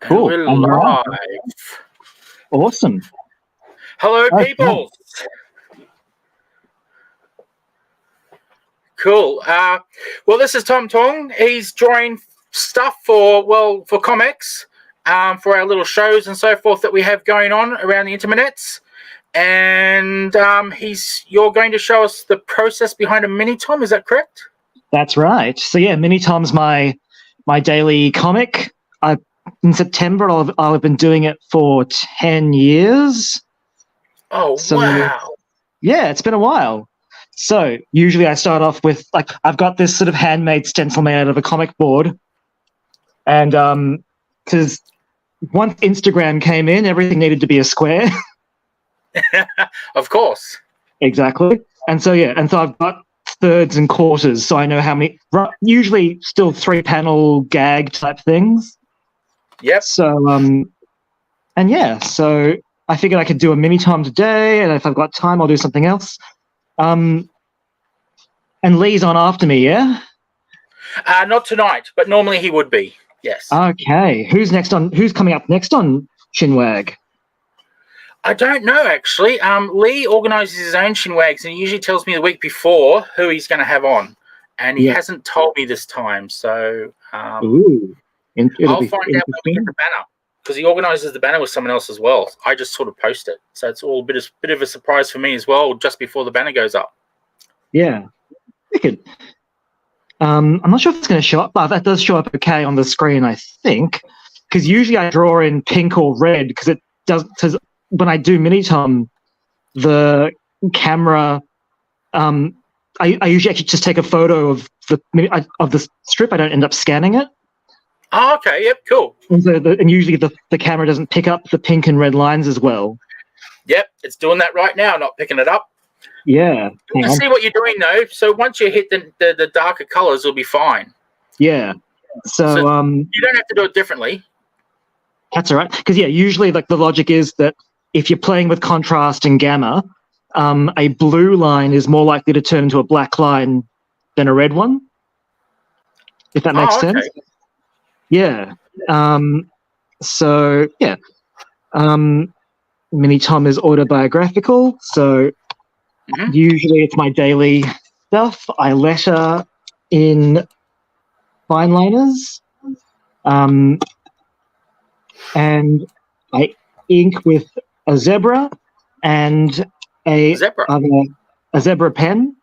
And we're I'm live. Awesome. Hello, Okay. people. Cool. Well, this is Tom Tung. He's drawing stuff for ComX, for our little shows and so forth that we have going on around the internets. And you're going to show us the process behind a mini Tom. Is that correct? That's right. So yeah, Mini Tom's my daily comic. In September, I've been doing it for 10 years. Oh, So, wow. Yeah, it's been a while. So usually I start off with, I've got this sort of handmade stencil made out of a comic board. And because once Instagram came in, everything needed to be a square. Of course. Exactly. And so I've got thirds and quarters, so I know how many, usually still 3-panel gag type things. Yep. So, so I figured I could do a mini Tom today, and if I've got time, I'll do something else. And Lee's on after me, yeah? Not tonight, but normally he would be. Yes. Okay. Who's coming up next on Chinwag? I don't know, actually. Lee organises his own Chinwags, and he usually tells me the week before who he's going to have on. And he hasn't told me this time, so I'll find out when we get the banner, because he organises the banner with someone else as well. I just sort of post it, so it's all a bit of a surprise for me as well, just before the banner goes up. Yeah, wicked. I'm not sure if it's going to show up, but that does show up okay on the screen, I think, because usually I draw in pink or red, because it does. Because when I do mini Tom, the camera, I usually actually just take a photo of the strip. I don't end up scanning it. Oh, okay. Yep. Cool. And usually the camera doesn't pick up the pink and red lines as well. Yep, it's doing that right now, not picking it up. Yeah. You can see what you're doing though. So once you hit the darker colors, it'll be fine. Yeah. So you don't have to do it differently. That's all right. Because usually the logic is that if you're playing with contrast and gamma, a blue line is more likely to turn into a black line than a red one. If that makes sense. Yeah. Mini Tom is autobiographical, so usually it's my daily stuff. I letter in fine liners, and I ink with a zebra and a zebra pen.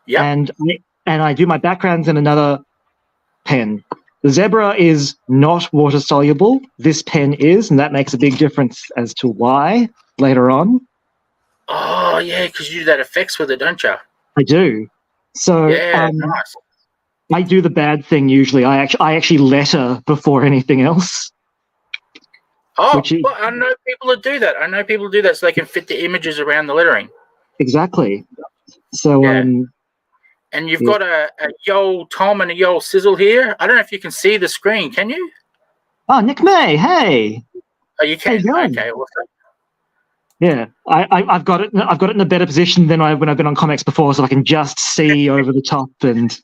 Yeah. And I do my backgrounds in another pen. The zebra is not water soluble. This pen is, and that makes a big difference as to why later on. Oh yeah, because you do that effects with it, don't you? I do. So nice. I do the bad thing usually. I actually letter before anything else. Oh, well, I know people who do that. So they can fit the images around the lettering. Exactly. So and you've got a Yo Tom and a Yo Sizzle here. I don't know if you can see the screen. Can you? Oh, Nick May. Hey. Oh, you can. Okay. Awesome. Yeah, I've got it. I've got it in a better position than when I've been on ComX before, so I can just see over the top and.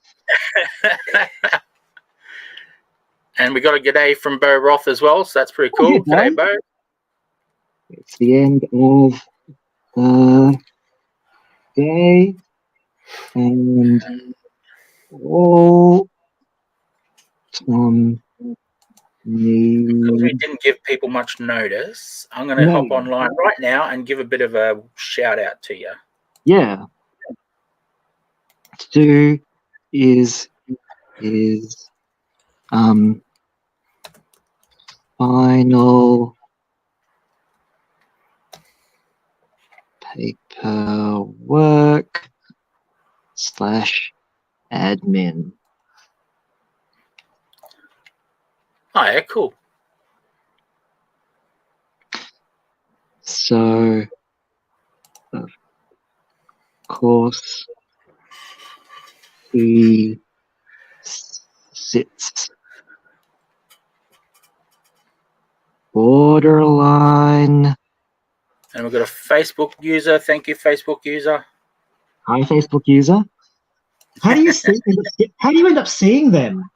And we got a g'day from Bo Roth as well, so that's pretty cool. G'day, Bo. It's the end of the day, and all Tom needs. Because we didn't give people much notice, I'm going to hop online right now and give a bit of a shout out to you. Yeah. To do is final paperwork /admin. Oh yeah, cool. So, of course, he sits borderline. And we've got a Facebook user. Thank you, Facebook user. Hi, Facebook user. How do you end up seeing them?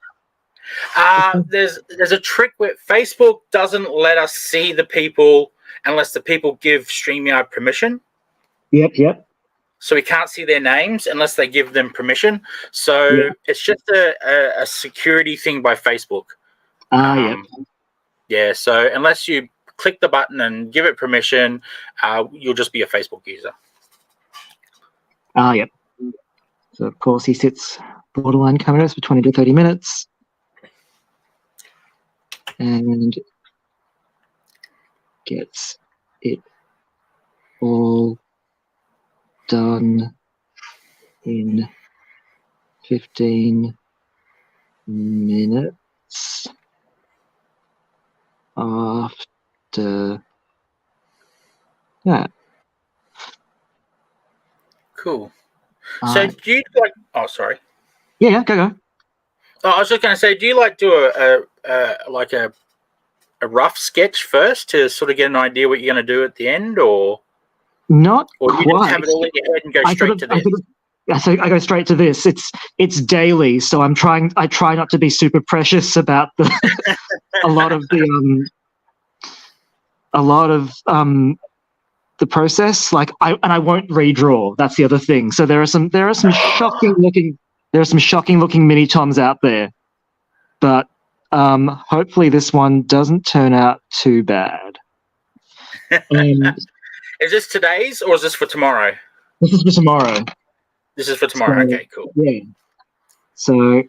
There's a trick where Facebook doesn't let us see the people unless the people give StreamYard permission. Yep. So we can't see their names unless they give them permission. So it's just a security thing by Facebook. Yep. Yeah, so unless you click the button and give it permission, you'll just be a Facebook user. Yep. So, of course, he sits borderline cameras for 20 to 30 minutes. And gets it all done in 15 minutes after that. Cool. So do you like? Oh, sorry. Yeah, go. Oh, I was just going to say, do you like do a rough sketch first to sort of get an idea what you're going to do at the end, or not or quite? You just have it all in your head and go straight to this? I go straight to this. It's daily, so I try not to be super precious about a lot of the process. Like I won't redraw. That's the other thing. So there are some shocking looking mini Toms out there, but hopefully this one doesn't turn out too bad. Is this today's or is this for tomorrow? This is for tomorrow. This is for tomorrow. So, okay, cool. Yeah. So,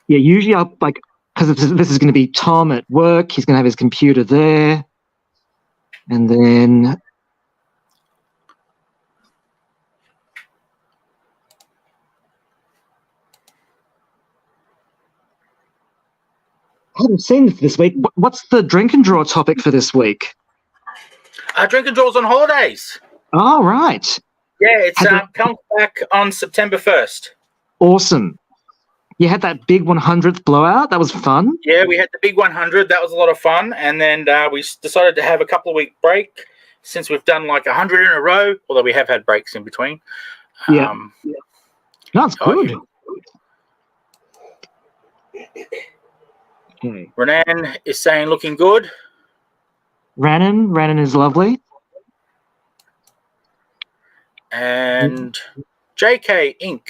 usually I'll because this is going to be Tom at work. He's going to have his computer there, and then I haven't seen this week. What's the drink and draw topic for this week? Drink and draw's on holidays. Oh, right. Yeah, it's comes back on September 1st. Awesome. You had that big 100th blowout. That was fun. Yeah, we had the big 100. That was a lot of fun. And then we decided to have a couple of week break since we've done like 100 in a row, although we have had breaks in between. Yeah. That's good. Okay. Renan is saying looking good. Renan is lovely. And JK Inc.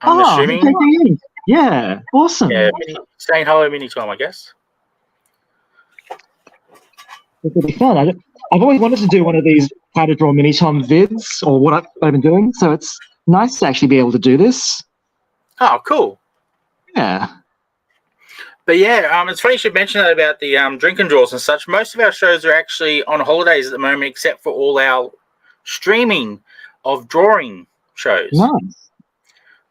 I'm assuming. JK Inc. Yeah, awesome. Yeah, saying hello mini Tom, I guess. It'll be fun. I've always wanted to do one of these how to draw mini Tom vids, or what I've been doing, so it's nice to actually be able to do this. Oh, cool. Yeah. But yeah, it's funny you should mention that about the drink and draws and such. Most of our shows are actually on holidays at the moment, except for all our streaming of drawing shows. Nice.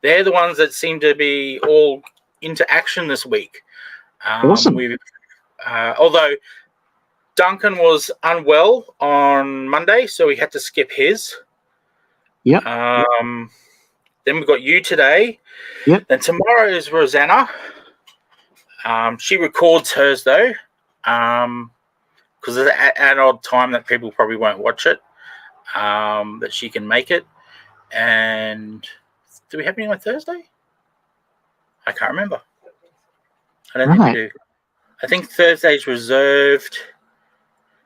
They're the ones that seem to be all into action this week. Awesome. Although Duncan was unwell on Monday, so we had to skip his. Yep. Then we've got you today. Yep. Then tomorrow is Rosanna. She records hers though, because at an odd time that people probably won't watch it, that she can make it. And do we have anything on Thursday? I can't remember. I don't think we do. I think Thursday's reserved.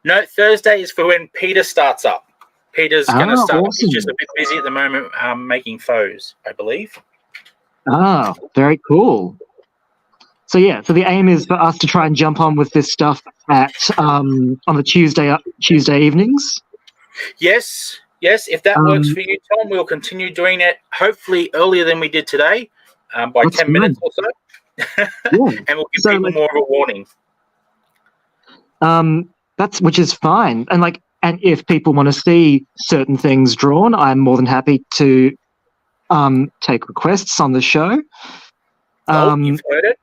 No, Thursday is for when Peter starts up. Peter's going to start. Awesome. He's just a bit busy at the moment making foes, I believe. Very cool. So the aim is for us to try and jump on with this stuff at on the Tuesday evenings. Yes. If that works for you, Tom, we'll continue doing it. Hopefully earlier than we did today, by 10 minutes or so. Yeah. And we'll give people more of a warning. Which is fine. And if people want to see certain things drawn, I'm more than happy to take requests on the show. You've heard it.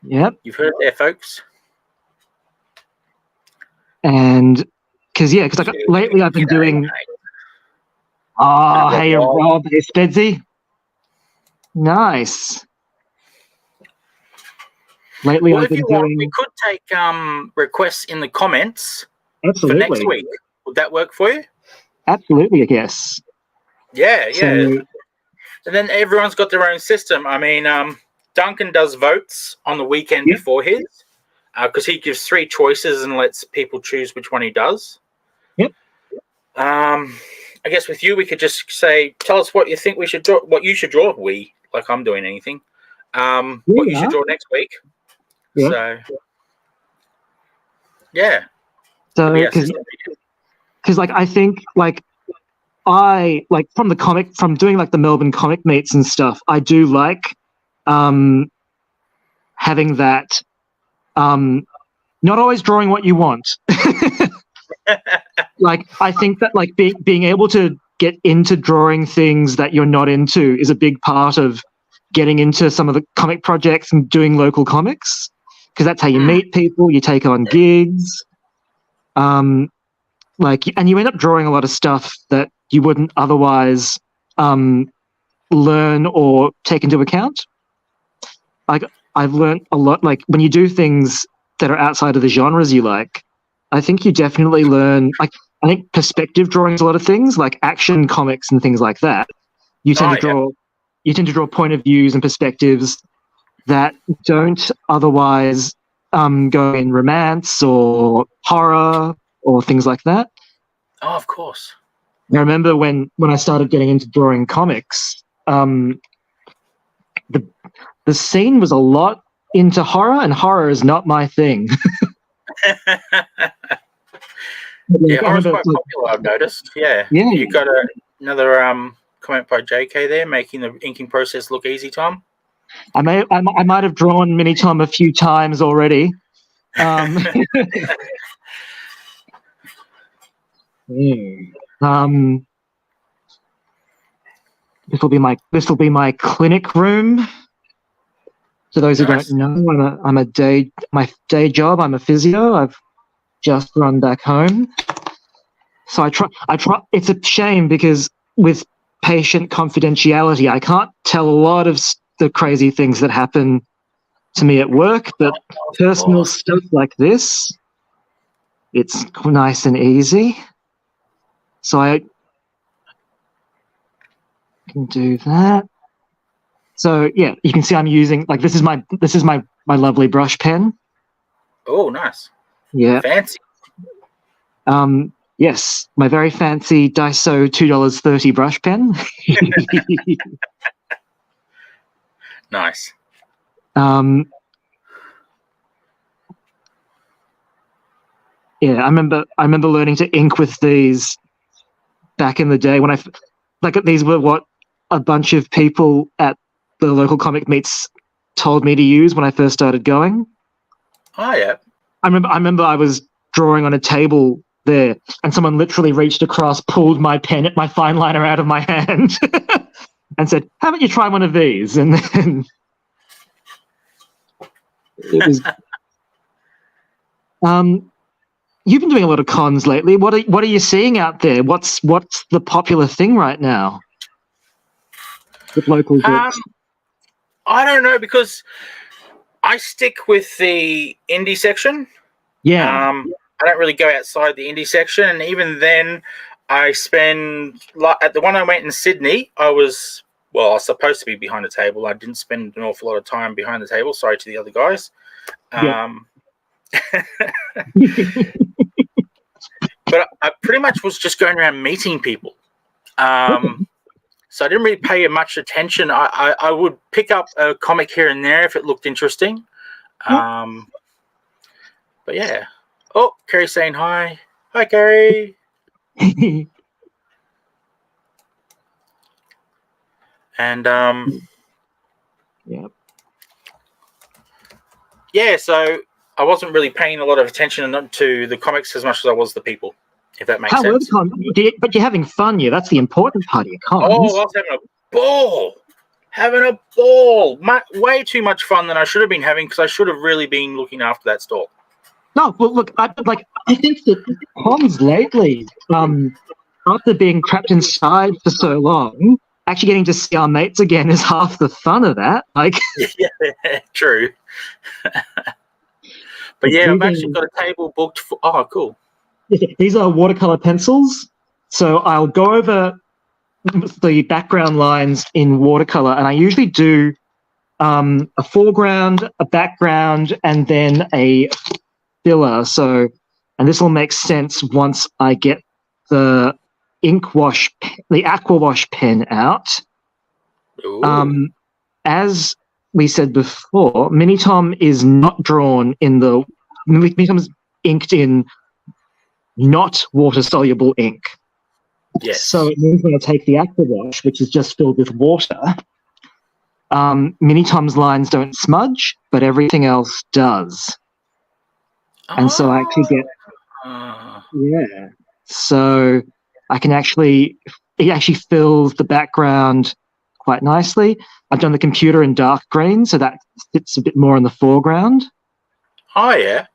Yep. You've heard it there, folks. And because lately I've been doing. Hey Rob, hey Stedsy. Nice. Lately I've been doing. We could take requests in the comments. Absolutely. For next week. Would that work for you? Absolutely, I guess. Yeah. And then everyone's got their own system. I mean, Duncan does votes on the weekend before his, because he gives 3 choices and lets people choose which one he does. Yep. I guess with you, we could just say, tell us what you think we should draw, what you should draw. Like I'm doing anything. What you should draw next week. Yeah. So, yeah. So, because like I think like I like from doing like the Melbourne comic meets and stuff, I do like having that not always drawing what you want. Like I think that like being able to get into drawing things that you're not into is a big part of getting into some of the comic projects and doing local comics, because that's how you meet people, you take on gigs, like, and you end up drawing a lot of stuff that you wouldn't otherwise learn or take into account. Like I've learned a lot, like when you do things that are outside of the genres you like, I think you definitely learn, like I think perspective drawing is a lot of things, like action comics and things like that. You tend to draw point of views and perspectives that don't otherwise go in romance or horror or things like that. Oh, of course. I remember when I started getting into drawing comics, the scene was a lot into horror, and horror is not my thing. Yeah, horror's quite popular, I've noticed. Yeah. You got another comment by JK there, making the inking process look easy, Tom. I might have drawn Mini Tom a few times already. This will be my clinic room. For those who don't know, my day job, I'm a physio. I've just run back home. So I try. It's a shame because with patient confidentiality, I can't tell a lot of the crazy things that happen to me at work, but personal stuff like this, it's nice and easy. So I can do that. So yeah, you can see I'm using, like, this is my lovely brush pen. Oh, nice. Yeah. Fancy. Yes, my very fancy Daiso $2.30 brush pen. Nice. Yeah, I remember learning to ink with these back in the day when these were what a bunch of people at the local comic meets told me to use when I first started going. Oh yeah. I remember I was drawing on a table there, and someone literally reached across, pulled my pen, my fine liner out of my hand, and said, "How about you try one of these?" And then it was. You've been doing a lot of cons lately. What are you seeing out there? What's the popular thing right now with local books? I don't know, because I stick with the indie section. Yeah. I don't really go outside the indie section, and even then, I spend at the one I went in Sydney. I was supposed to be behind the table. I didn't spend an awful lot of time behind the table. Sorry to the other guys. But I pretty much was just going around meeting people. So I didn't really pay much attention. I would pick up a comic here and there if it looked interesting. But yeah. Oh, Kerry's saying hi. Hi, Kerry. And yeah, so I wasn't really paying a lot of attention to the comics as much as I was the people, if that makes sense. But you're having fun, that's the important part of your cons. Oh, I was having a ball. Having a ball. Way too much fun than I should have been having, because I should have really been looking after that store. No, well, look, I think that cons lately, after being trapped inside for so long, actually getting to see our mates again is half the fun of that. Like, yeah, true. But yeah, I've actually got a table booked for. Oh, cool. These are watercolor pencils, so I'll go over the background lines in watercolor, and I usually do a foreground, a background, and then a filler. So, and this will make sense once I get the the aqua wash pen out. As we said before, Mini Tom is not drawn in the Mini Tom's inked in not water soluble ink. Yes. So it means when I take the aqua wash, which is just filled with water, Mini Tom's lines don't smudge, but everything else does. And so I actually get, yeah. So I can actually, it actually fills the background quite nicely. I've done the computer in dark green, so that sits a bit more in the foreground. Oh, yeah.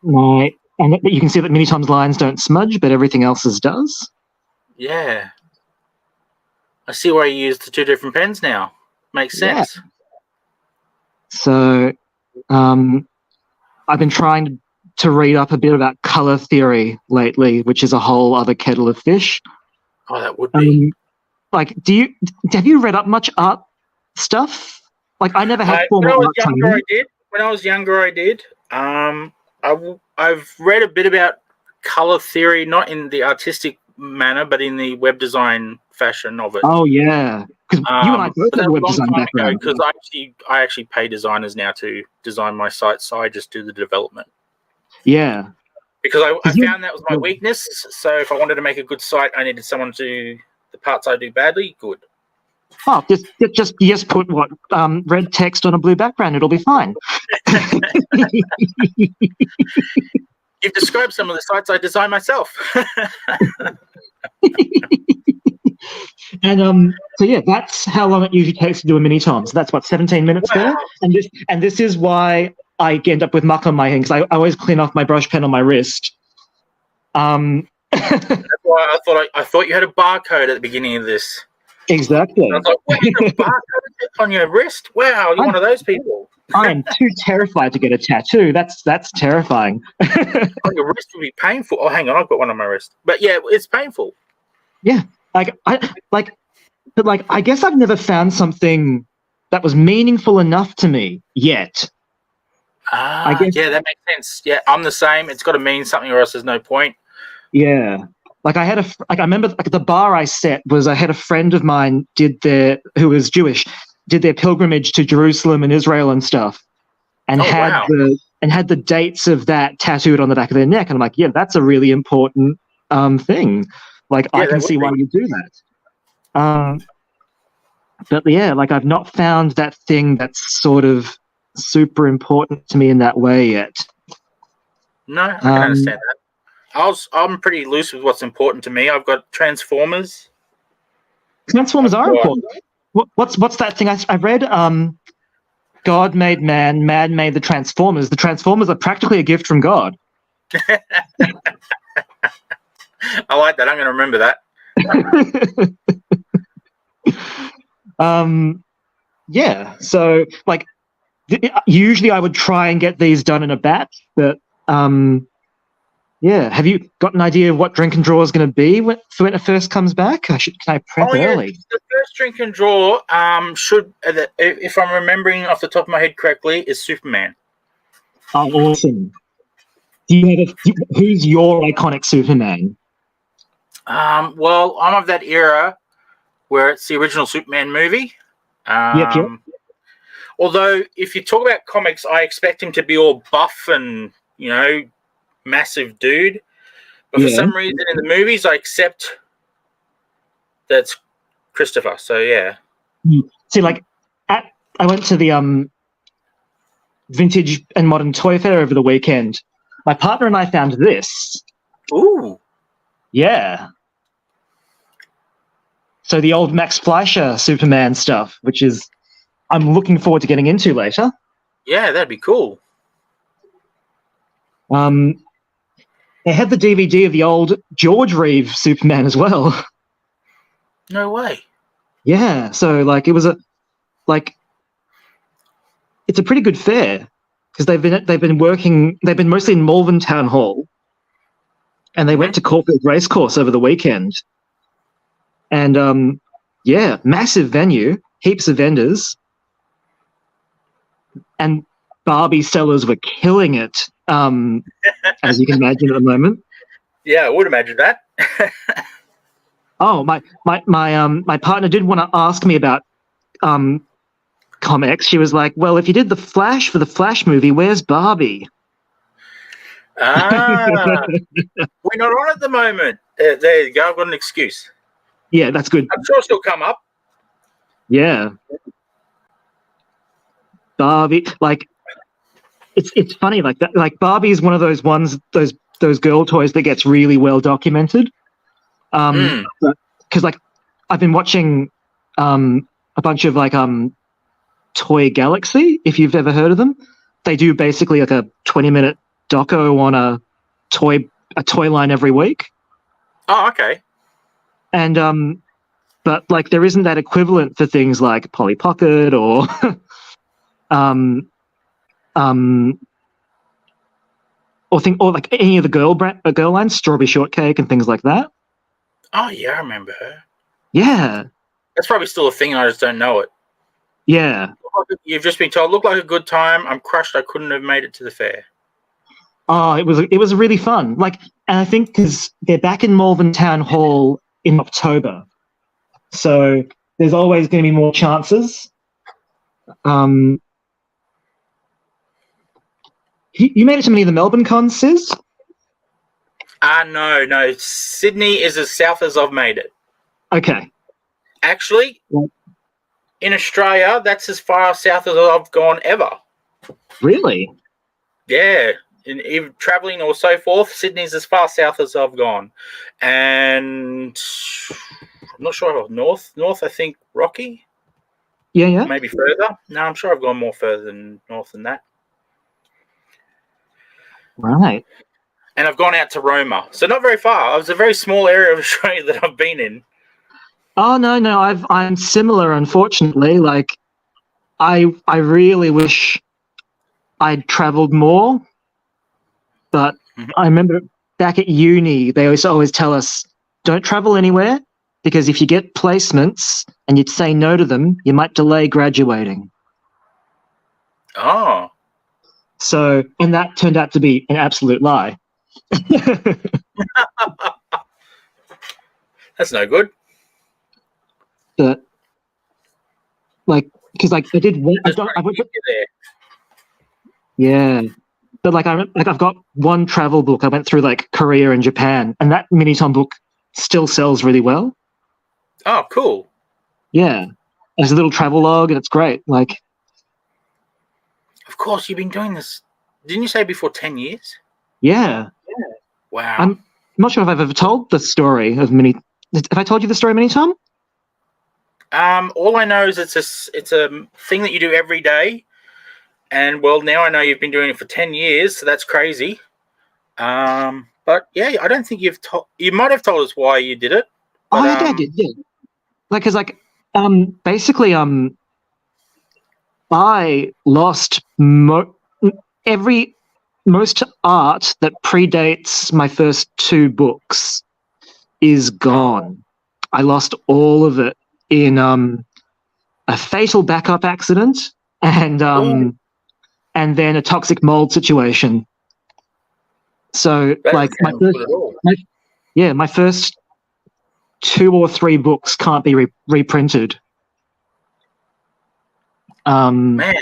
And you can see that Mini Tom's lines don't smudge, but everything else's does. Yeah. I see why you use the two different pens now. Makes sense. Yeah. So I've been trying to read up a bit about color theory lately, which is a whole other kettle of fish. Oh, that would be. Like, have you read up much art stuff? Like, I never had formal art training. When I was younger, I did. I've read a bit about color theory, not in the artistic manner, but in the web design fashion of it. Oh yeah, because you and I both have a web design background. Because I actually pay designers now to design my sites, so I just do the development. Yeah, because I found that was my weakness. So if I wanted to make a good site, I needed someone to do the parts I do badly. Good. Oh, just put red text on a blue background. It'll be fine. You've described some of the sites I design myself. And so yeah, that's how long it usually takes to do a Mini Tom. So that's 17 minutes there. And this is why I end up with muck on my hand, because I always clean off my brush pen on my wrist. That's why I thought you had a barcode at the beginning of this. Exactly. And I was like, what, you got a barcode on your wrist? Wow, you're one of those people. I'm too terrified to get a tattoo. That's terrifying. Oh, your wrist would be painful. Oh, hang on, I've got one on my wrist. But yeah, it's painful. Yeah, I guess I've never found something that was meaningful enough to me yet. Yeah, that makes sense. Yeah, I'm the same. It's got to mean something, or else there's no point. Yeah. I remember the bar I set was, I had a friend of mine who was Jewish, did their pilgrimage to Jerusalem and Israel and stuff, and had the dates of that tattooed on the back of their neck. And I'm like, yeah, that's a really important thing. Like, I can see why you do that. But yeah, like, I've not found that thing that's sort of super important to me in that way yet. No, I can understand that. I'm pretty loose with what's important to me. I've got Transformers. Transformers are important. What's that thing I read? God made man, man made the Transformers. The Transformers are practically a gift from God. I like that. I'm going to remember that. Yeah. So, like, usually I would try and get these done in a batch, but yeah. Have you got an idea of what Drink and Draw is going to be when it first comes back? Can I prep early? The first Drink and Draw should, if I'm remembering off the top of my head correctly, is Superman. Oh, awesome. Who's your iconic Superman? Well, I'm of that era where it's the original Superman movie. Yep. Although, if you talk about comics, I expect him to be all buff and, massive dude. But for some reason in the movies, I accept that's Christopher. So, yeah. See, like, I went to the vintage and modern toy fair over the weekend. My partner and I found this. Ooh. Yeah. So the old Max Fleischer Superman stuff, which is I'm looking forward to getting into later. Yeah, that'd be cool. They had the DVD of the old George Reeve Superman as well. No way. Yeah, so like it's a pretty good fair, because they've been mostly in Malvern Town Hall, and they went to Caulfield Racecourse over the weekend. And yeah, massive venue, heaps of vendors, and Barbie sellers were killing it, as you can imagine at the moment. Yeah, I would imagine that. Oh, my partner did want to ask me about ComX. She was like, "Well, if you did the Flash for the Flash movie, where's Barbie?" Ah, we're not on at the moment. There you go. I've got an excuse. Yeah, that's good. I'm sure it'll come up. Yeah, Barbie, like it's funny like that. Like Barbie is one of those ones, those girl toys that gets really well documented. Because like I've been watching a bunch of like Toy Galaxy, if you've ever heard of them. They do basically like a 20-minute doco on a toy line every week. Oh, okay. And but like there isn't that equivalent for things like Polly Pocket or or like any of the girl lines, Strawberry Shortcake and things like that. Oh yeah, I remember her. Yeah. That's probably still a thing. I just don't know it. Yeah. You've just been told, looked like a good time. I'm crushed. I couldn't have made it to the fair. Oh, it was really fun. Like, and I think because they're back in Malvern Town Hall in October, so there's always going to be more chances. You made it to many of the Melbourne cons, Sis? No. Sydney is as south as I've made it. Okay. Actually, in Australia, that's as far south as I've gone ever. Really? Yeah. Even traveling or so forth, Sydney's as far south as I've gone. And I'm not sure if north. North, I think, Rocky. Yeah. Maybe further. No, I'm sure I've gone more further than north than that. Right. And I've gone out to Roma. So not very far. It was a very small area of Australia that I've been in. Oh no, I'm similar, unfortunately. Like I really wish I'd traveled more. But I remember back at uni, they always tell us, don't travel anywhere, because if you get placements and you'd say no to them, you might delay graduating. Oh. So, and that turned out to be an absolute lie. That's no good. But, like, because like I did, I went there. Yeah, but like I've got one travel book. I went through like Korea and Japan, and that mini Tom book still sells really well. Oh, cool. Yeah, there's a little travel log, and it's great. Like, of course, you've been doing this. Didn't you say before 10 years? Yeah. Wow. I'm not sure if I've ever told the story of mini. Have I told you the story, Mini Tom? All I know is it's a thing that you do every day, and well, now I know you've been doing it for 10 years, so that's crazy. But yeah, I don't think you've told. You might have told us why you did it. But, I did. Yeah. Like, cause like, basically, I lost most art that predates my first two books is gone. I lost all of it in a fatal backup accident and then a toxic mold situation. So that like my first 2 or 3 books can't be reprinted. Man.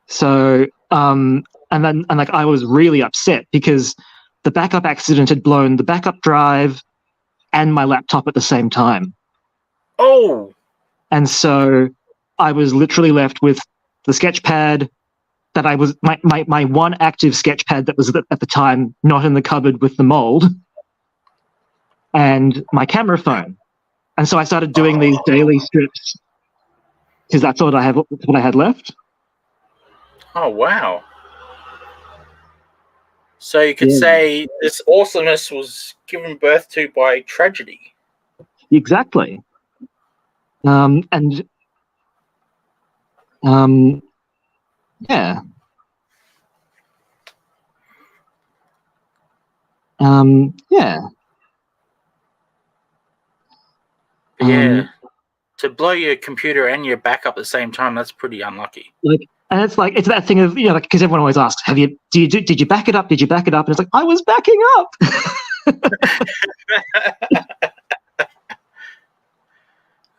So and like I was really upset because the backup accident had blown the backup drive and my laptop at the same time. Oh. And so I was literally left with the sketch pad that I was my one active sketch pad that was at the time not in the cupboard with the mold, and my camera phone. And so I started doing these daily strips because that's what I had left. Oh wow. So you could say this awesomeness was given birth to by tragedy. Exactly. And yeah. Yeah. Yeah. To blow your computer and your backup at the same time, that's pretty unlucky. And it's that thing of, because everyone always asks, did you back it up? Did you back it up? And it's like, I was backing up.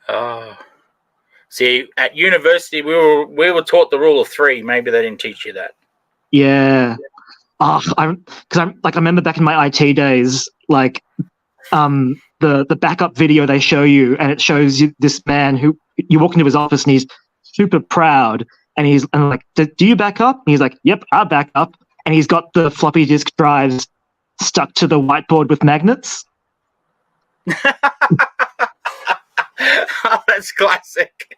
Oh. See, at university we were taught the rule of 3. Maybe they didn't teach you that. Yeah. I remember back in my IT days, the backup video they show you, and it shows you this man who you walk into his office and he's super proud, and I'm like, do you back up? And he's like, yep, I back up, and he's got the floppy disk drives stuck to the whiteboard with magnets. Oh, that's classic.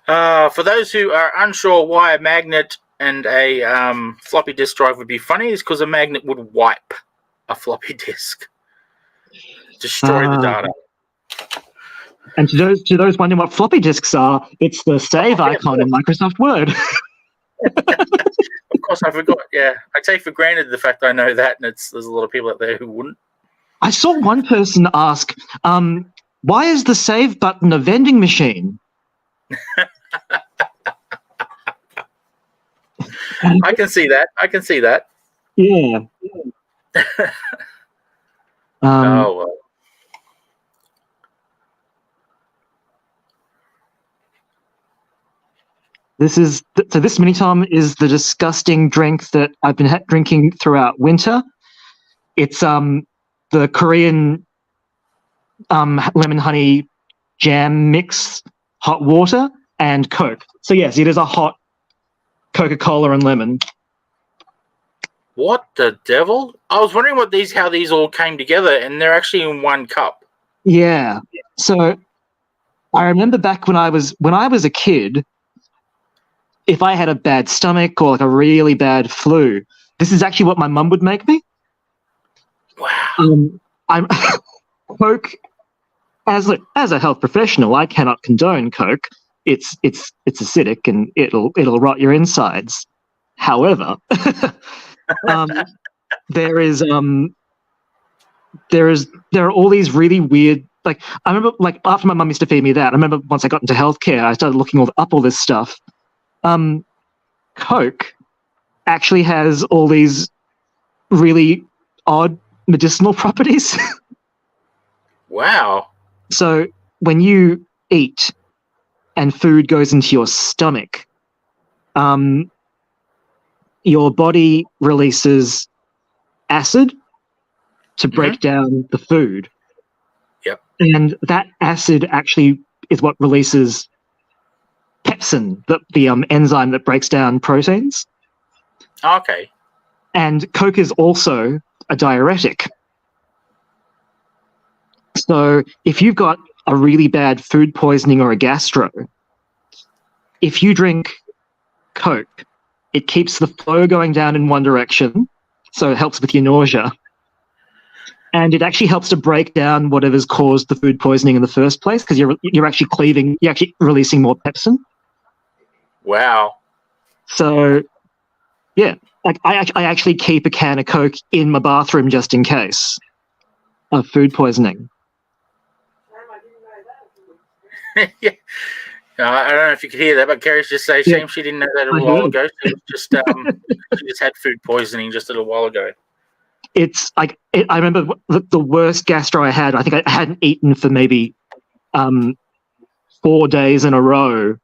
For those who are unsure why a magnet and a floppy disk drive would be funny, is because a magnet would wipe a floppy disk, destroy the data. And to those wondering what floppy disks are, it's the save icon in Microsoft Word. Of course, I forgot. Yeah, I take for granted the fact I know that, and there's a lot of people out there who wouldn't. I saw one person ask, why is the save button a vending machine? I can see that. Yeah. Oh, well. This mini Tom is the disgusting drink that I've been drinking throughout winter. It's the Korean lemon honey jam mix, hot water, and Coke. So yes, it is a hot Coca-Cola and lemon. What the devil? I was wondering how these all came together, and they're actually in one cup. Yeah. So I remember back when I was a kid, if I had a bad stomach or a really bad flu, this is actually what my mum would make me. Wow. I'm Coke. As a health professional, I cannot condone Coke. It's acidic and it'll rot your insides. However, there are all these really weird. I remember, after my mum used to feed me that. I remember once I got into healthcare, I started looking up all this stuff. Coke actually has all these really odd medicinal properties. Wow. So when you eat and food goes into your stomach, your body releases acid to break down the food. Yep. And that acid actually is what releases pepsin, the enzyme that breaks down proteins. Okay. And Coke is also a diuretic. So if you've got a really bad food poisoning or a gastro, if you drink Coke, it keeps the flow going down in one direction, so it helps with your nausea. And it actually helps to break down whatever's caused the food poisoning in the first place, because you're actually releasing more pepsin. Wow. So, yeah, I actually keep a can of Coke in my bathroom just in case of food poisoning. Yeah. I don't know if you could hear that, but Carrie's just saying shame she didn't know that a little while ago. She just had food poisoning just a little while ago. It's I remember the worst gastro I had. I think I hadn't eaten for maybe 4 days in a row,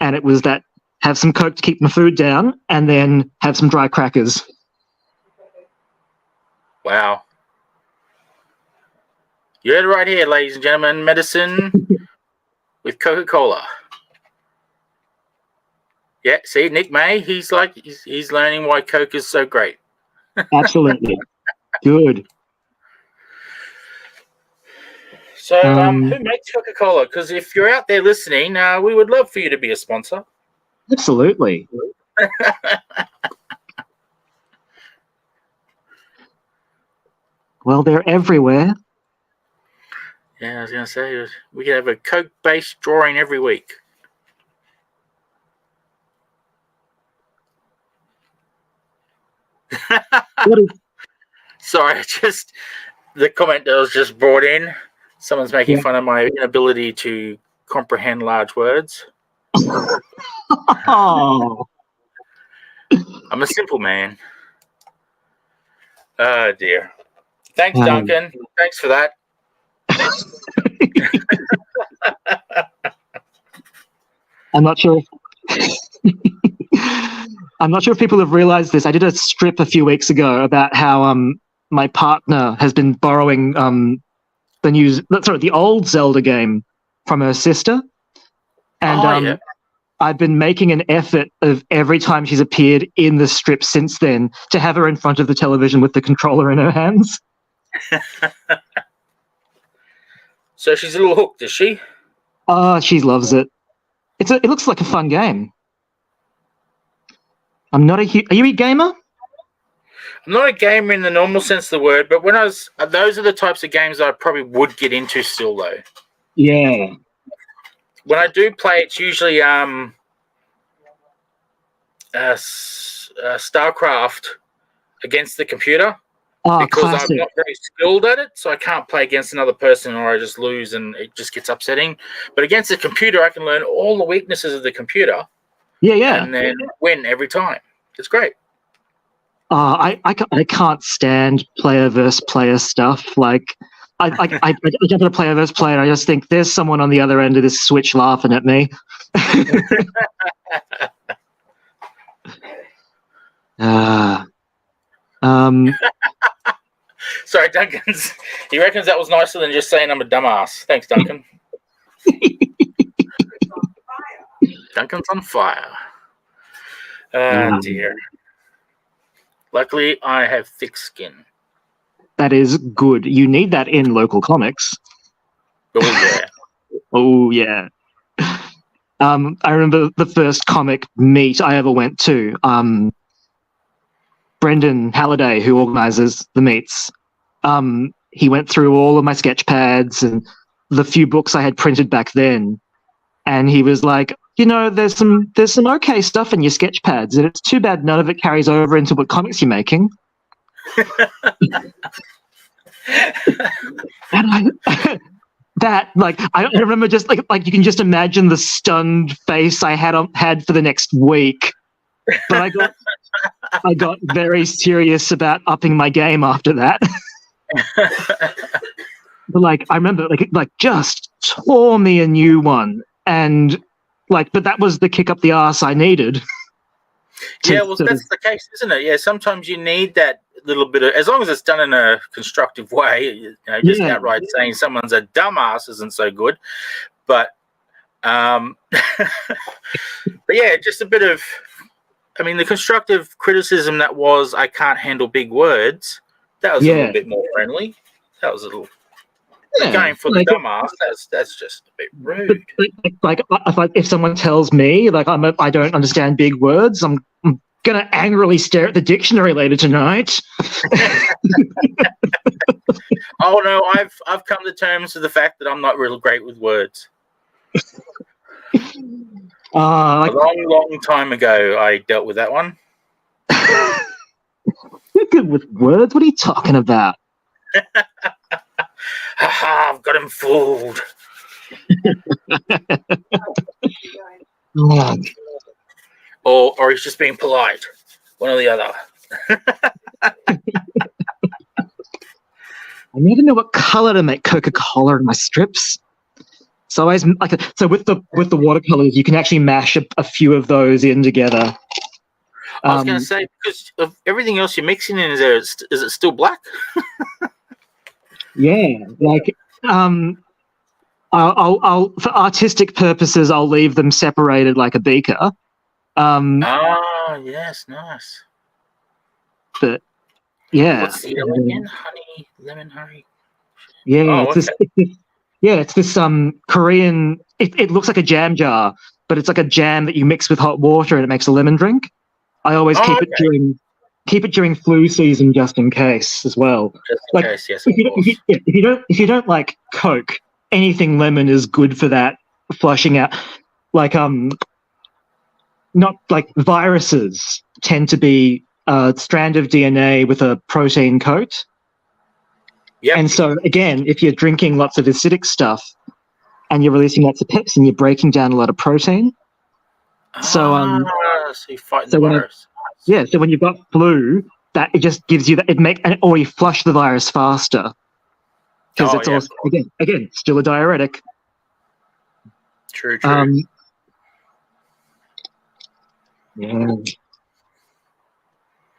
and it was that have some Coke to keep my food down, and then have some dry crackers. Wow. You heard it right here, ladies and gentlemen. Medicine with Coca-Cola. Yeah, see, Nick May, he's learning why Coke is so great. Absolutely. Good. So, who makes Coca-Cola? Because if you're out there listening, we would love for you to be a sponsor. Absolutely. Well, they're everywhere. Yeah, I was going to say, we could have a Coke-based drawing every week. Sorry, the comment that was just brought in. Someone's making fun of my inability to comprehend large words. Oh. I'm a simple man. Oh, dear. Thanks, Duncan. Thanks for that. I'm not sure if people have realized this. I did a strip a few weeks ago about how my partner has been borrowing the old Zelda game from her sister. And I've been making an effort of every time she's appeared in the strip since then to have her in front of the television with the controller in her hands. So she's a little hooked, is she? Oh, she loves it. It looks like a fun game. Are you a gamer? I'm not a gamer in the normal sense of the word, but those are the types of games I probably would get into still, though. Yeah. When I do play, it's usually StarCraft against the computer. Because classic. I'm not very skilled at it, so I can't play against another person or I just lose and it just gets upsetting. But against the computer, I can learn all the weaknesses of the computer. Yeah. And then win every time. It's great. I can't stand player versus player stuff. Like, I jump in a player versus player and I just think there's someone on the other end of this switch laughing at me. Sorry, Duncan. He reckons that was nicer than just saying I'm a dumbass. Thanks, Duncan. Duncan's on fire. Dear. Luckily, I have thick skin. That is good. You need that in local comics. Oh, yeah. Oh, yeah. I remember the first comic meet I ever went to. Brendan Halliday, who organizes the meets, he went through all of my sketch pads and the few books I had printed back then, and he was like, there's some okay stuff in your sketch pads, and it's too bad none of it carries over into what comics you're making. And I remember just like you can just imagine the stunned face I had for the next week. But I got very serious about upping my game after that. But I remember just tore me a new one, and but that was the kick up the arse I needed. That's the case, isn't it? Yeah, sometimes you need that little bit of, as long as it's done in a constructive way. Outright saying someone's a dumbass isn't so good, but but yeah, just a bit of. I mean, the constructive criticism that was, I can't handle big words, that was a little bit more friendly. That was a little... going for the dumbass, that's just a bit rude. If someone tells me, I don't understand big words, I'm going to angrily stare at the dictionary later tonight. Oh, no, I've come to terms with the fact that I'm not real great with words. A long time ago, I dealt with that one. You're good with words? What are you talking about? I've got him fooled. Or he's just being polite. One or the other. I never know what color to make Coca-Cola in my strips. So with the watercolors, you can actually mash a few of those in together. I was going to say, because of everything else you're mixing in, is it still black? Yeah, I'll for artistic purposes, I'll leave them separated like a beaker. Yes, nice. But yeah, what's the yellow again? Honey, lemon, honey. Yeah, it's this Korean. It looks like a jam jar, but it's like a jam that you mix with hot water and it makes a lemon drink. I always keep it during flu season just in case as well. Just in case, yes. If you don't like Coke, anything lemon is good for that, flushing out. Not like viruses tend to be a strand of DNA with a protein coat. Yep. And so, again, if you're drinking lots of acidic stuff and you're releasing lots of pepsin, you're breaking down a lot of protein. So you're fighting the virus. So when you've got flu, that it just gives you that or you flush the virus faster because it's also again still a diuretic. True. Yeah.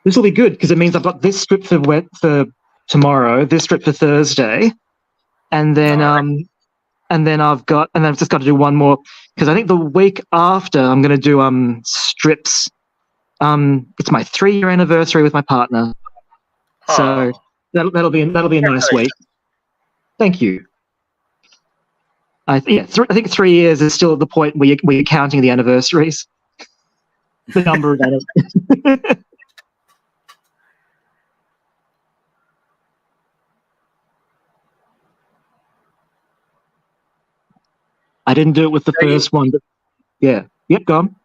This will be good because it means I've got this strip for tomorrow, this strip for Thursday, and then I've just got to do one more because I think the week after I'm going to do strips. It's my 3-year anniversary with my partner, so that'll be a nice week. Thank you. I think 3 years is still at the point where you're counting the anniversaries, the number of anniversaries. I didn't do it with the first one, but yeah. Yep, go on.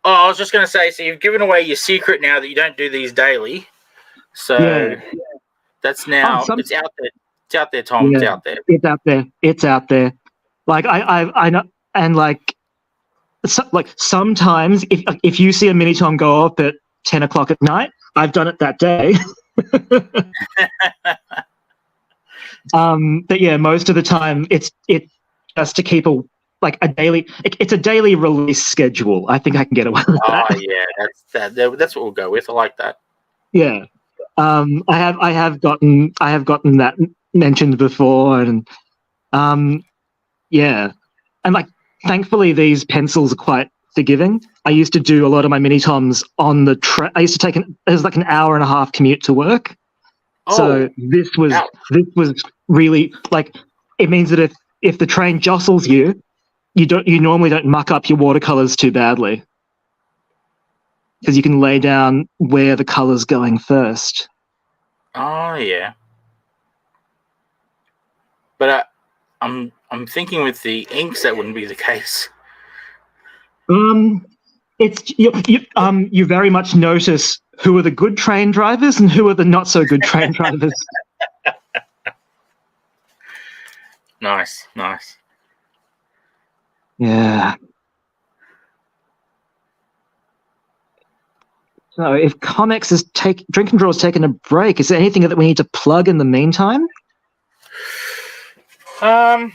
Oh, I was just going to say, so you've given away your secret now that you don't do these daily. So that's now it's out there. It's out there, Tom. Yeah, it's out there. It's out there. It's out there. Like I know, and like sometimes if you see a mini Tom go off at 10 o'clock at night, I've done it that day. But yeah, most of the time it's just to keep a daily. It's a daily release schedule. I think I can get away with that. Oh yeah, that's what we'll go with. I like that. Yeah, I have gotten that mentioned before, and yeah, and like thankfully these pencils are quite forgiving. I used to do a lot of my mini toms on the I used to take it was like an hour and a half commute to work. So this was really like it means that if the train jostles you, you normally don't muck up your watercolors too badly because you can lay down where the color's going first. Oh yeah, but I'm thinking with the inks that wouldn't be the case. It's you very much notice who are the good train drivers and who are the not so good train drivers. Nice. Yeah. So if ComX is Drink and Draw is taking a break, is there anything that we need to plug in the meantime? All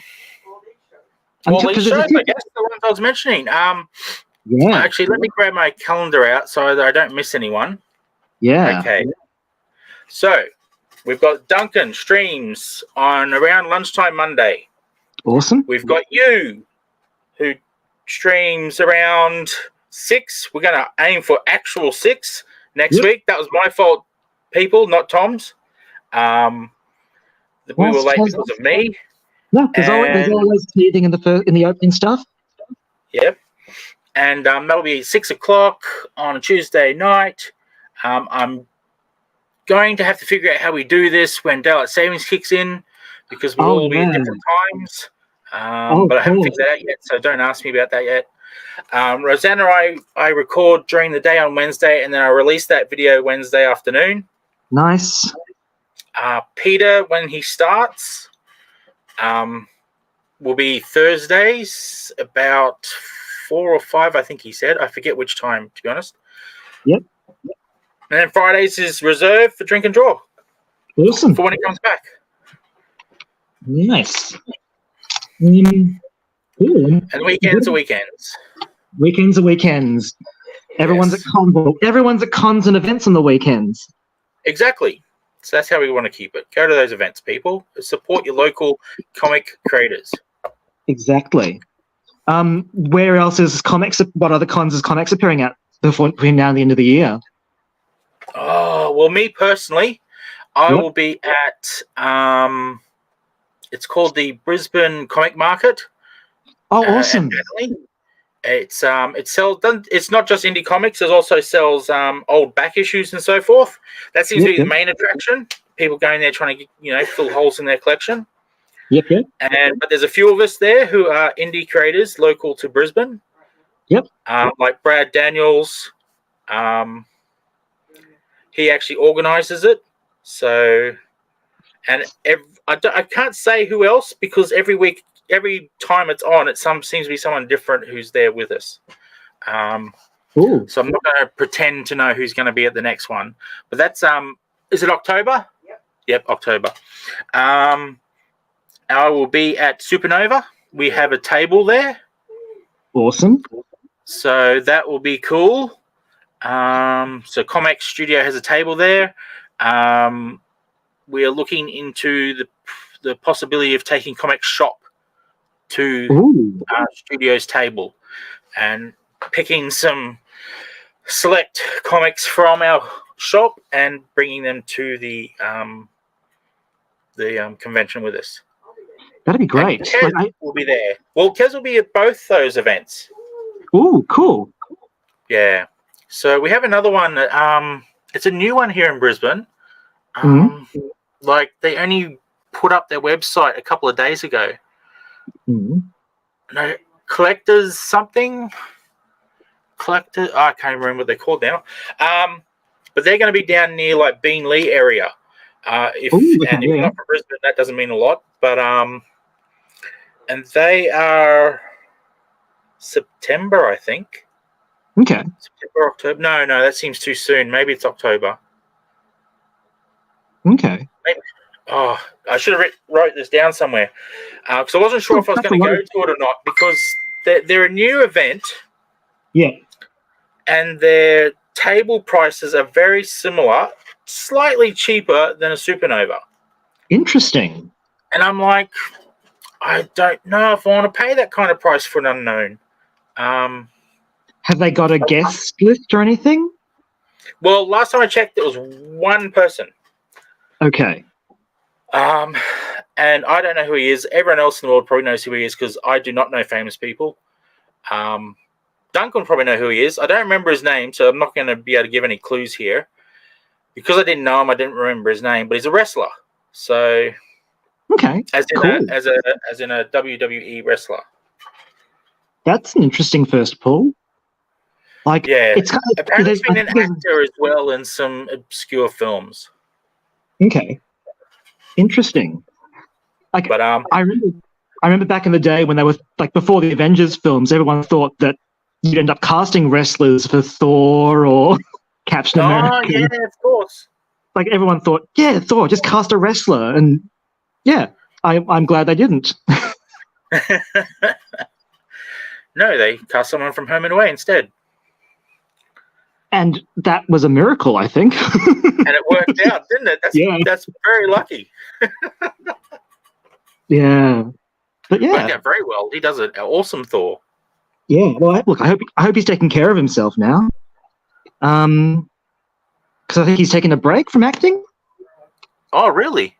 these shows, I guess, the ones I was mentioning. Yeah. Actually, let me grab my calendar out so that I don't miss anyone. Yeah. Okay. So we've got Duncan streams on around lunchtime Monday. Awesome. We've got you, who streams around 6. We're going to aim for actual 6 next week. That was my fault, people, not Tom's. We were late because of me. No, there's always teething in the opening stuff. Yep. And that'll be 6 o'clock on a Tuesday night. I'm going to have to figure out how we do this when daylight savings kicks in because we'll all be at different times. But I haven't figured that out yet, so don't ask me about that yet. Rosanna, I record during the day on Wednesday, and then I release that video Wednesday afternoon. Nice. Peter, when he starts, will be Thursdays about 4 or 5, I think he said. I forget which time, to be honest. Yep. And then Fridays is reserved for Drink and Draw. Awesome. For when it comes back. Nice. Cool. And weekends are weekends. Weekends are weekends. Everyone's at cons and events on the weekends. Exactly. So that's how we want to keep it. Go to those events, people. Support your local comic creators. Exactly. Where else is ComX? What other cons is ComX appearing at between now and the end of the year? Oh, well, me personally, I will be at it's called the Brisbane Comic Market. Oh, awesome! It sells. It's not just indie comics. It also sells old back issues and so forth. That seems to be the main attraction. People going there trying to fill holes in their collection. Yep. But there's a few of us there who are indie creators local to Brisbane. Yep. Like Brad Daniels. He actually organises it. So, And I can't say who else because every week, every time it's on, seems to be someone different who's there with us. So I'm not going to pretend to know who's going to be at the next one. But that's is it October? Yep, October. I will be at Supernova. We have a table there. Awesome. So that will be cool. So ComX Studio has a table there. We are looking into the possibility of taking ComX Shop to our studio's table and picking some select comics from our shop and bringing them to the convention with us. That'd be great. Kez will be there. Well, Kez will be at both those events. Ooh, cool. Yeah. So we have another one that it's a new one here in Brisbane. Like they only put up their website a couple of days ago. No, collectors something. Collector, I can't remember what they're called now. But they're going to be down near like Beanley area. If you're not from Brisbane, that doesn't mean a lot. But and they are September, I think. Okay. September, October. No, that seems too soon. Maybe it's October. Okay. Maybe. Oh, I should have wrote this down somewhere because I wasn't sure if I was going to go to it or not because they're a new event. Yeah. And their table prices are very similar, slightly cheaper than a Supernova. Interesting. And I'm like, I don't know if I want to pay that kind of price for an unknown. Have they got a guest list or anything? Well, last time I checked, it was one person. Okay. And I don't know who he is. Everyone else in the world probably knows who he is because I do not know famous people. Duncan will probably know who he is. I don't remember his name, so I'm not going to be able to give any clues here. Because I didn't know him, I didn't remember his name, but he's a wrestler. So, okay, as in a WWE wrestler. That's an interesting first pull. Like, yeah, it's kind of, apparently he's been an actor as well in some obscure films. Okay, interesting. Like, but I remember back in the day when they were like before the Avengers films, everyone thought that you'd end up casting wrestlers for Thor or Captain America. Oh yeah, of course. Like everyone thought, yeah, Thor, just cast a wrestler, and yeah, I'm glad they didn't. No, they cast someone from Home and Away instead. And that was a miracle, I think. And it worked out, didn't it? That's very lucky. Yeah. But yeah. Worked out very well. He does an awesome Thor. Yeah. Well, look, I hope he's taking care of himself now. Because I think he's taken a break from acting. Oh, really?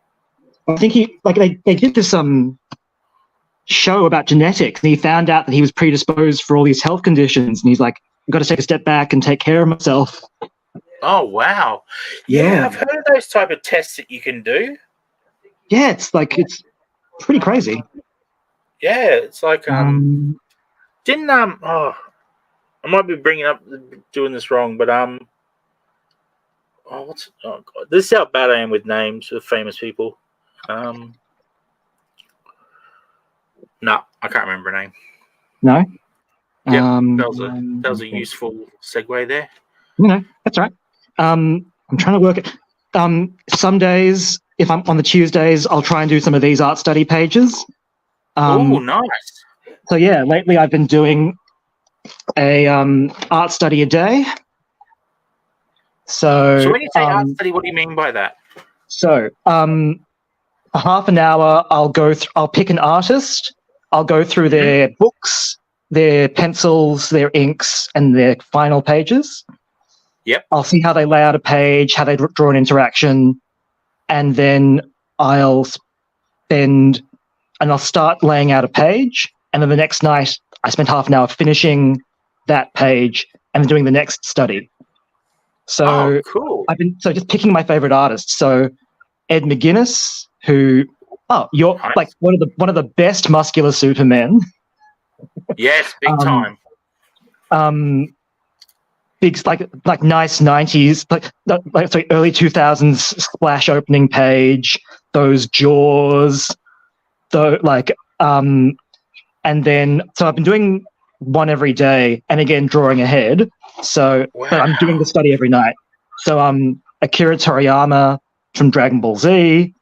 I think they did this show about genetics, and he found out that he was predisposed for all these health conditions, and he's like, I've got to take a step back and take care of myself. Oh, wow. Yeah, I've heard of those type of tests that you can do. Yeah, it's pretty crazy. Yeah, it's like I might be doing this wrong, but this is how bad I am with names of famous people. No, I can't remember a name. No. Yeah, that was a useful segue there. No, that's right. I'm trying to work it. Some days, if I'm on the Tuesdays, I'll try and do some of these art study pages. Oh, nice. So yeah, lately I've been doing a art study a day. So when you say art study, what do you mean by that? So for half an hour, I'll pick an artist. I'll go through their books, their pencils, their inks, and their final pages. Yep. I'll see how they lay out a page, how they draw an interaction, and then I'll start laying out a page. And then the next night, I spend half an hour finishing that page and then doing the next study. So cool. I've been just picking my favorite artists. So Ed McGuinness, who you're nice. Like one of the best muscular supermen. Yes, big time. Big like nice 90s, early 2000s splash opening page, those jaws, and then so I've been doing one every day, and again drawing ahead. So, but I'm doing the study every night. So Akira Toriyama from Dragon Ball Z,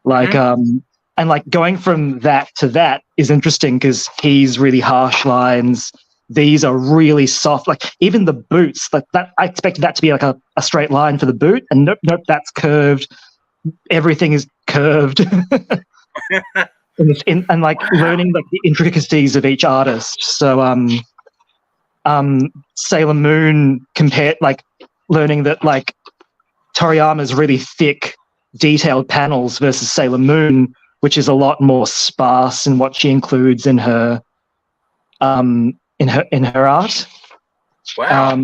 and like going from that to that is interesting because he's really harsh lines. These are really soft. Like even the boots, like that, I expected that to be like a straight line for the boot, and nope, that's curved. Everything is curved. and like learning like the intricacies of each artist. So Sailor Moon compared like learning that like Toriyama's really thick, detailed panels versus Sailor Moon, which is a lot more sparse in what she includes in her art. Wow.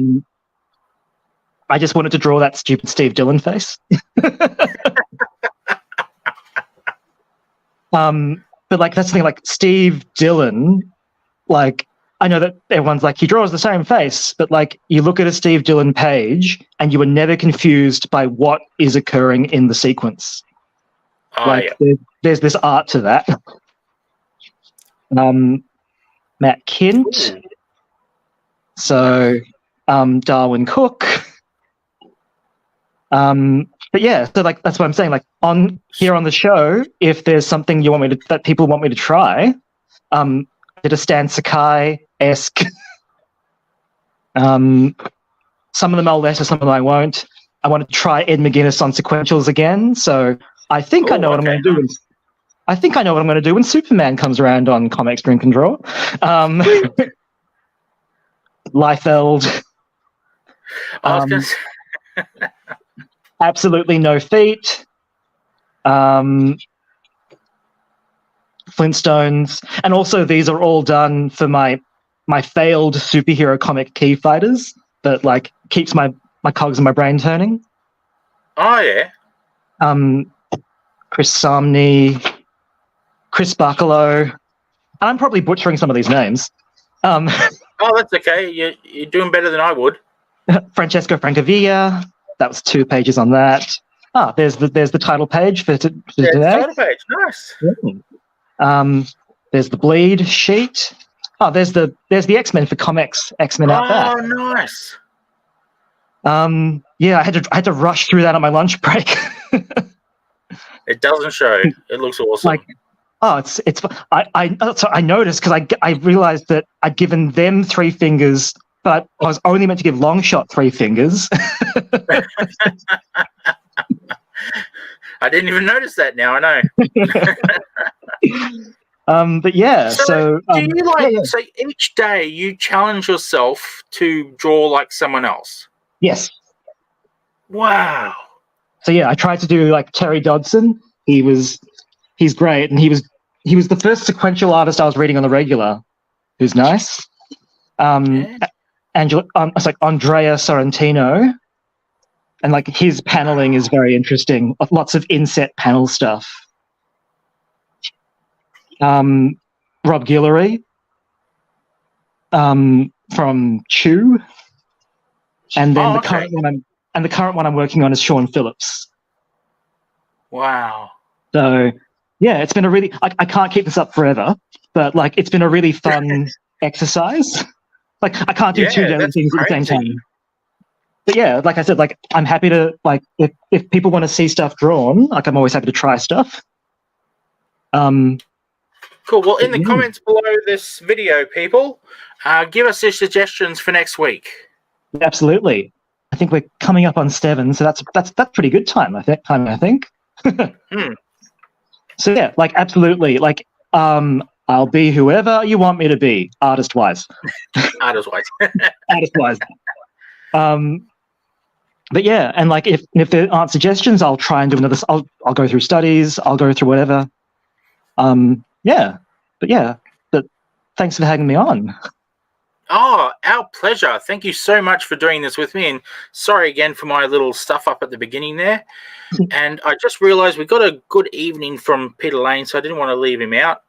I just wanted to draw that stupid Steve Dillon face. But like that's the thing, like Steve Dillon, like I know that everyone's like he draws the same face, but like you look at a Steve Dillon page and you are never confused by what is occurring in the sequence. There's this art to that. Matt Kint. Ooh. So Darwin Cook. But yeah, so like that's what I'm saying. Like on here on the show, if there's something you want me to that people want me to try, I did a Stan Sakai-esque. Some of them I'll let, some of them I won't. I want to try Ed McGuinness on sequentials again. So I think I know what I'm going to do. I think I know what I'm going to do when Superman comes around on ComX Drink and Draw. Liefeld. I was going to say. Absolutely No Feet. Flintstones. And also these are all done for my failed superhero comic Key Fighters that like keeps my cogs and my brain turning. Oh yeah. Chris Samney, Chris Barkalow. I'm probably butchering some of these names. Oh, that's okay. You're doing better than I would. Francesco Francavilla. That was 2 pages on that. There's the title page for today. The title page, nice. Yeah. There's the bleed sheet. There's the X-Men for ComX X-Men Out Back. Oh, nice. Yeah, I had to rush through that on my lunch break. It doesn't show. It looks awesome. I noticed because I realized that I'd given them 3 fingers, but I was only meant to give Longshot 3 fingers. I didn't even notice that. Now I know. But yeah, so do you so each day you challenge yourself to draw like someone else? Yes. Wow. So yeah, I tried to do like Terry Dodson. He's great, and he was the first sequential artist I was reading on the regular, who's nice. It's like Andrea Sorrentino, and like his paneling is very interesting. Lots of inset panel stuff. Rob Guillory from Chew, and then the current one I'm working on is Sean Phillips. Wow. So yeah, it's been a really I can't keep this up forever, but like it's been a really fun exercise. Like I can't do 2 daily things at the same time. But yeah, like I said, like I'm happy to like if people want to see stuff drawn, like I'm always happy to try stuff. Cool. Well, in the comments below this video, people, give us your suggestions for next week. Absolutely. I think we're coming up on 7, so that's pretty good time. I think. So yeah, like absolutely, like I'll be whoever you want me to be, artist-wise. Artist-wise. Artist-wise. But yeah, and like if there aren't suggestions, I'll try and do another. I'll go through studies. I'll go through whatever. But thanks for having me on. Oh, our pleasure. Thank you so much for doing this with me. And sorry again for my little stuff up at the beginning there. And I just realized we got a good evening from Peter Lane, so I didn't want to leave him out.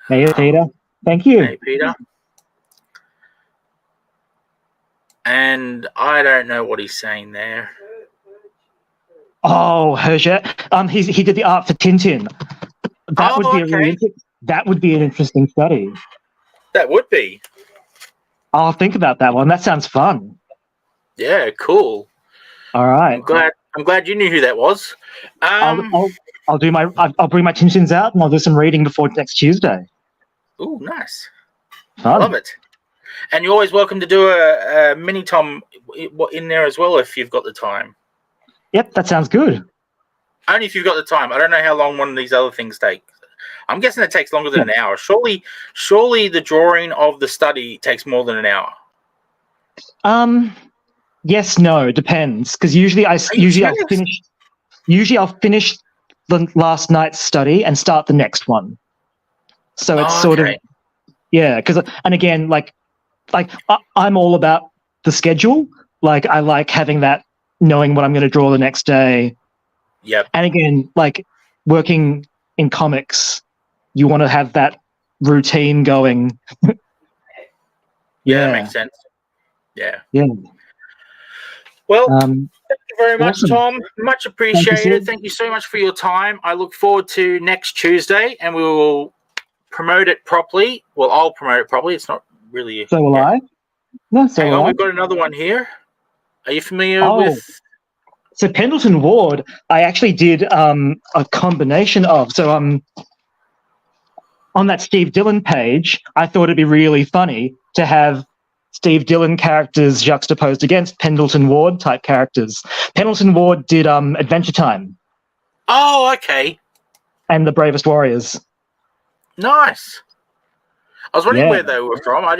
Hey, Peter. Thank you. Hey, Peter. And I don't know what he's saying there. Oh, Hergé. He did the art for Tintin. That would be that would be an interesting study. That would be. I'll think about that one. That sounds fun. Yeah, cool. All right. I'm glad you knew who that was. I'll bring my Tintins out and I'll do some reading before next Tuesday. Oh, nice. Fun. I love it. And you're always welcome to do a mini Tom in there as well if you've got the time. Yep, that sounds good. Only if you've got the time. I don't know how long one of these other things take. I'm guessing it takes longer than an hour. Surely the drawing of the study takes more than an hour. Yes, no, depends. Because usually I'll finish the last night's study and start the next one. So it's sort of because and again, like I'm all about the schedule. Like I like having that, knowing what I'm going to draw the next day. Yep. And again, like working in comics, you want to have that routine going. Yeah, that makes sense. Yeah. Yeah. Well, thank you very much, Tom. Much appreciated. Thank you so much for your time. I look forward to next Tuesday, and we will promote it properly. Well, I'll promote it properly. It's not really. So will I. No, so hang will on, I. we've got another one here. Are you familiar with? So Pendleton Ward, I actually did a combination of. So on that Steve Dillon page, I thought it'd be really funny to have Steve Dillon characters juxtaposed against Pendleton Ward type characters. Pendleton Ward did Adventure Time. Oh, okay. And The Bravest Warriors. Nice. I was wondering where they were from. I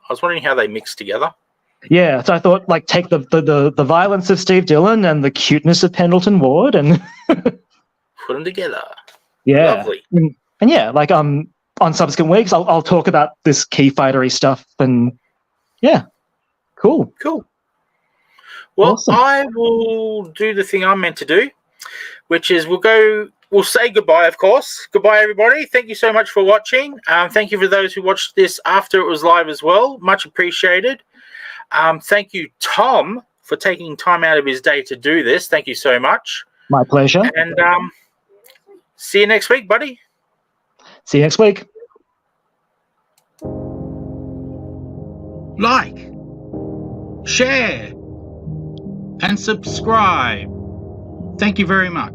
was wondering how they mixed together. Yeah, so I thought, like, take the violence of Steve Dillon and the cuteness of Pendleton Ward and put them together. Yeah, lovely. And yeah, like on subsequent weeks, I'll talk about this key fightery stuff and yeah, cool. Well, awesome. I will do the thing I'm meant to do, which is we'll say goodbye, of course. Goodbye, everybody. Thank you so much for watching. Thank you for those who watched this after it was live as well. Much appreciated. Thank you, Tom, for taking time out of his day to do this. Thank you so much. My pleasure. And see you next week, buddy. See you next week. Like, share, and subscribe. Thank you very much.